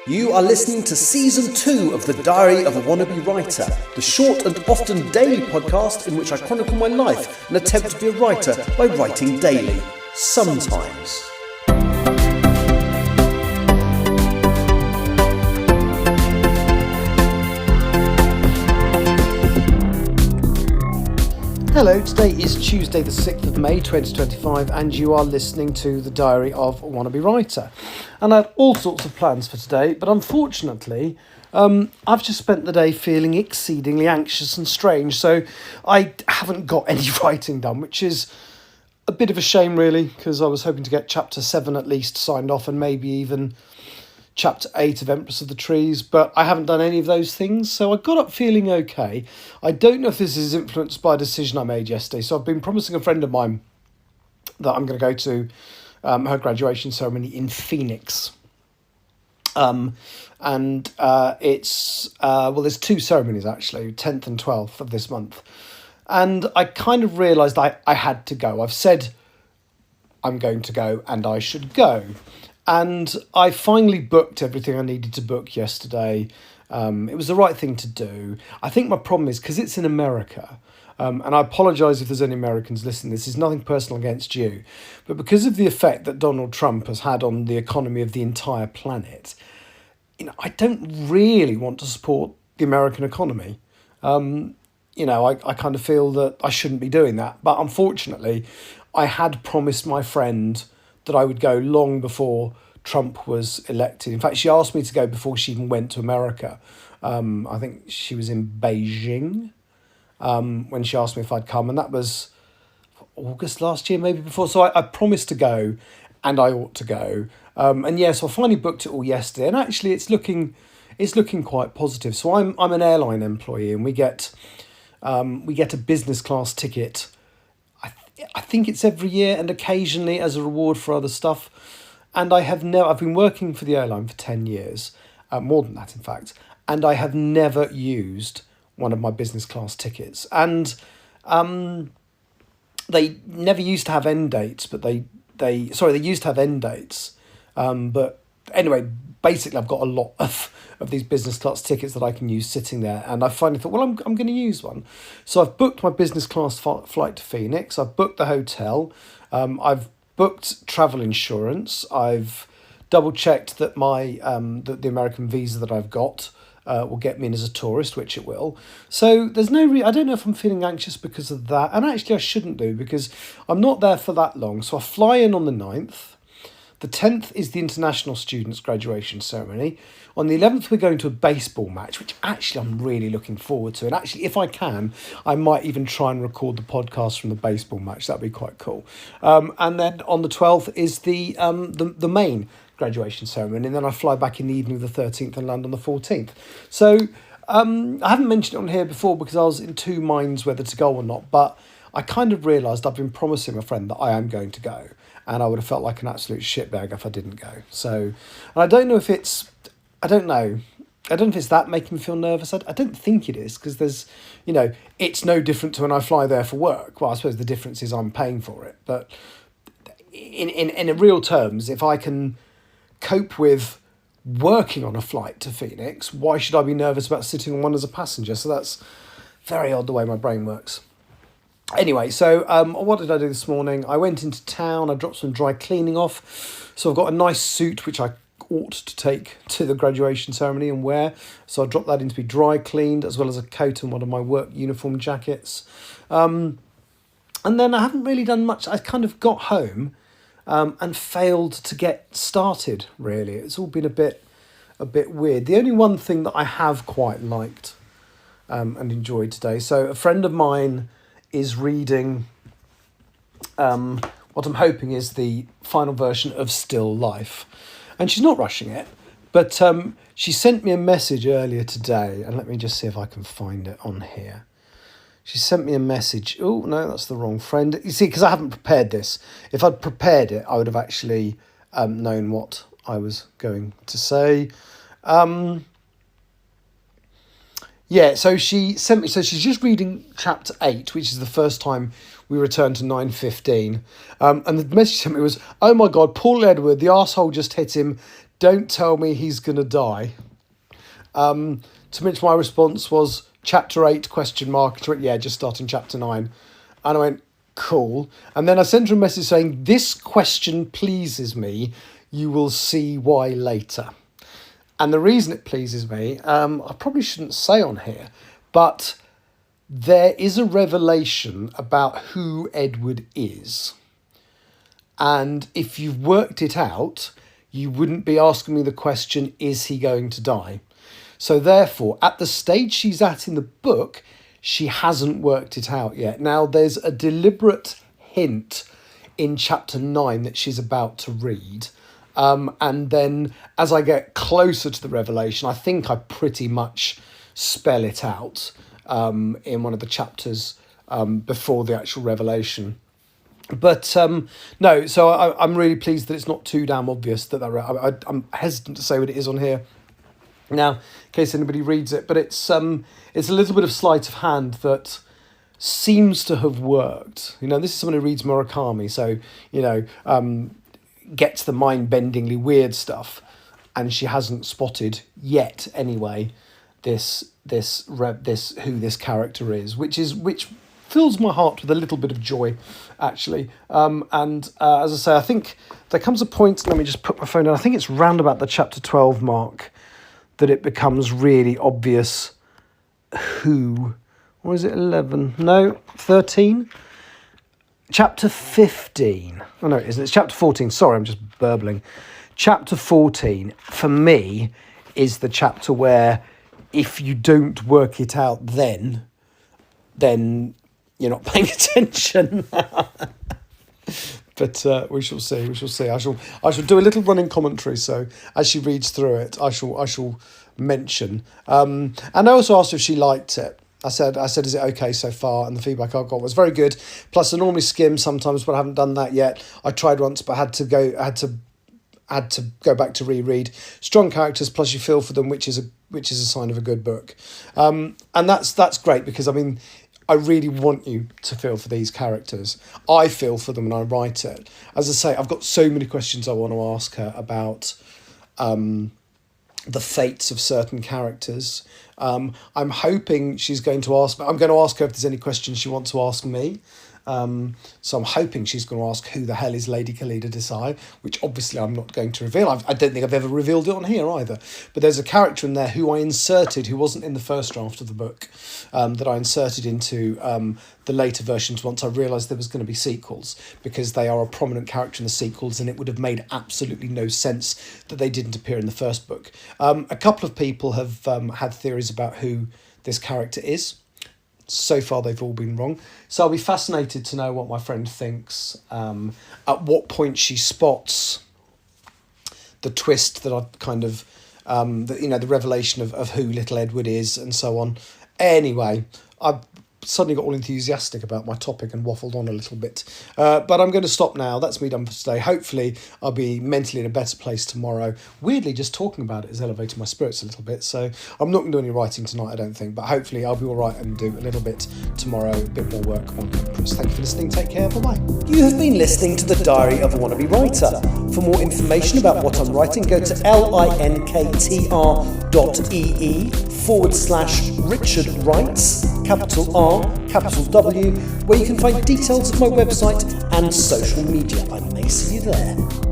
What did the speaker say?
You are listening to Season 2 of The Diary of a Wannabe Writer, the short and often daily podcast in which I chronicle my life and attempt to be a writer by writing daily. Sometimes. Hello, today is Tuesday the 6th of May 2025 and you are listening to The Diary of a Wannabe Writer. And I had all sorts of plans for today, but unfortunately I've just spent the day feeling exceedingly anxious and strange, so I haven't got any writing done, which is a bit of a shame really, because I was hoping to get chapter 7 at least signed off and maybe even chapter 8 of Empress of the Trees, but I haven't done any of those things, so I got up feeling okay. I don't know if this is influenced by a decision I made yesterday, so I've been promising a friend of mine that I'm going to go to her graduation ceremony in Phoenix. There's two ceremonies actually, 10th and 12th of this month, and I kind of realised I had to go. I've said I'm going to go and I should go. And I finally booked everything I needed to book yesterday. It was the right thing to do. I think my problem is because it's in America, and I apologise if there's any Americans listening, this is nothing personal against you, but because of the effect that Donald Trump has had on the economy of the entire planet, I don't really want to support the American economy. I kind of feel that I shouldn't be doing that. But unfortunately, I had promised my friend that I would go long before Trump was elected. In fact, she asked me to go before she even went to America. I think she was in Beijing when she asked me if I'd come, and that was August last year, maybe before. So I promised to go, and I ought to go. So I finally booked it all yesterday, and actually it's looking quite positive. So I'm an airline employee, and we get a business class ticket. I think it's every year and occasionally as a reward for other stuff. And I've been working for the airline for 10 years, more than that in fact, and I have never used one of my business class tickets. And they never used to have end dates, but they used to have end dates. But anyway, basically I've got a lot of these business class tickets that I can use sitting there, and I finally thought, well, I'm going to use one. So I've booked my business class flight to Phoenix, I've booked the hotel, I've booked travel insurance, I've double checked that my the American visa that I've got will get me in as a tourist, which it will. So there's I don't know if I'm feeling anxious because of that, and actually I shouldn't do, because I'm not there for that long. So I fly in on the 9th. The 10th is the international students' graduation ceremony. On the 11th, we're going to a baseball match, which actually I'm really looking forward to. And actually, if I can, I might even try and record the podcast from the baseball match. That'd be quite cool. And then on the 12th is the main graduation ceremony. And then I fly back in the evening of the 13th and land on the 14th. So I haven't mentioned it on here before because I was in two minds whether to go or not. But I kind of realised I've been promising a friend that I am going to go. And I would have felt like an absolute shitbag if I didn't go. So, and I don't know if it's that making me feel nervous. I don't think it is, because there's, it's no different to when I fly there for work. Well, I suppose the difference is I'm paying for it. But in real terms, if I can cope with working on a flight to Phoenix, why should I be nervous about sitting on one as a passenger? So that's very odd the way my brain works. Anyway, so what did I do this morning? I went into town, I dropped some dry cleaning off. So I've got a nice suit, which I ought to take to the graduation ceremony and wear. So I dropped that in to be dry cleaned, as well as a coat and one of my work uniform jackets. And then I haven't really done much. I kind of got home and failed to get started, really. It's all been a bit weird. The only one thing that I have quite liked and enjoyed today. So a friend of mine is reading what I'm hoping is the final version of Still Life. And she's not rushing it, but she sent me a message earlier today, and let me just see if I can find it on here. She sent me a message. Oh, no, that's the wrong friend. You see, because I haven't prepared this. If I'd prepared it, I would have actually known what I was going to say. So she sent me, so she's just reading chapter 8, which is the first time we returned to 9:15. And the message sent me was, "Oh my God, Paul Edward, the arsehole just hit him. Don't tell me he's going to die." To which my response was, chapter 8, question mark. She went, "Yeah, just starting chapter 9. And I went, "Cool." And then I sent her a message saying, "This question pleases me. You will see why later." And the reason it pleases me, I probably shouldn't say on here, but there is a revelation about who Edward is. And if you've worked it out, you wouldn't be asking me the question, is he going to die? So therefore, at the stage she's at in the book, she hasn't worked it out yet. Now, there's a deliberate hint in chapter 9 that she's about to read. And then as I get closer to the revelation, I think I pretty much spell it out in one of the chapters before the actual revelation. But no, so I'm really pleased that it's not too damn obvious that I'm hesitant to say what it is on here now, in case anybody reads it. But it's a little bit of sleight of hand that seems to have worked. You know, this is someone who reads Murakami, so, you know, gets the mind-bendingly weird stuff, and she hasn't spotted yet anyway this who this character is, which fills my heart with a little bit of joy, actually. And as I say, I think there comes a point, let me just put my phone down, I think it's round about the chapter 12 mark that it becomes really obvious who, or is it 11? No, 13? Chapter 15. Oh, no, it isn't. It's chapter 14. Sorry, I'm just burbling. Chapter 14, for me, is the chapter where if you don't work it out then you're not paying attention. But we shall see. We shall see. I shall do a little running commentary. So as she reads through it, I shall mention. And I also asked her if she liked it. I said, is it okay so far? And the feedback I got was very good. Plus, I normally skim sometimes, but I haven't done that yet. I tried once, but had to go back to reread. Strong characters, plus you feel for them, which is a sign of a good book. And that's great, because I mean, I really want you to feel for these characters. I feel for them when I write it. As I say, I've got so many questions I want to ask her about the fates of certain characters. I'm hoping she's going to ask me. I'm going to ask her if there's any questions she wants to ask me. So I'm hoping she's going to ask who the hell is Lady Khalida Desai, which obviously I'm not going to reveal. I don't think I've ever revealed it on here either. But there's a character in there who I inserted, who wasn't in the first draft of the book, that I inserted into the later versions once I realised there was going to be sequels, because they are a prominent character in the sequels, and it would have made absolutely no sense that they didn't appear in the first book. A couple of people have had theories about who this character is. So far, they've all been wrong. So I'll be fascinated to know what my friend thinks. At what point she spots the twist that I've kind of, the revelation of who little Edward is and so on. Anyway, I've suddenly got all enthusiastic about my topic and waffled on a little bit. But I'm going to stop now. That's me done for today. Hopefully I'll be mentally in a better place tomorrow. Weirdly, just talking about it has elevated my spirits a little bit. So I'm not going to do any writing tonight, I don't think. But hopefully I'll be all right and do a little bit tomorrow, a bit more work on Empress. Thank you for listening. Take care. Bye-bye. You have been listening to The Diary of a Wannabe Writer. For more information about what I'm writing, go to linktr.ee/Richard Writes, capital R, capital W, where you can find details of my website and social media. I may see you there.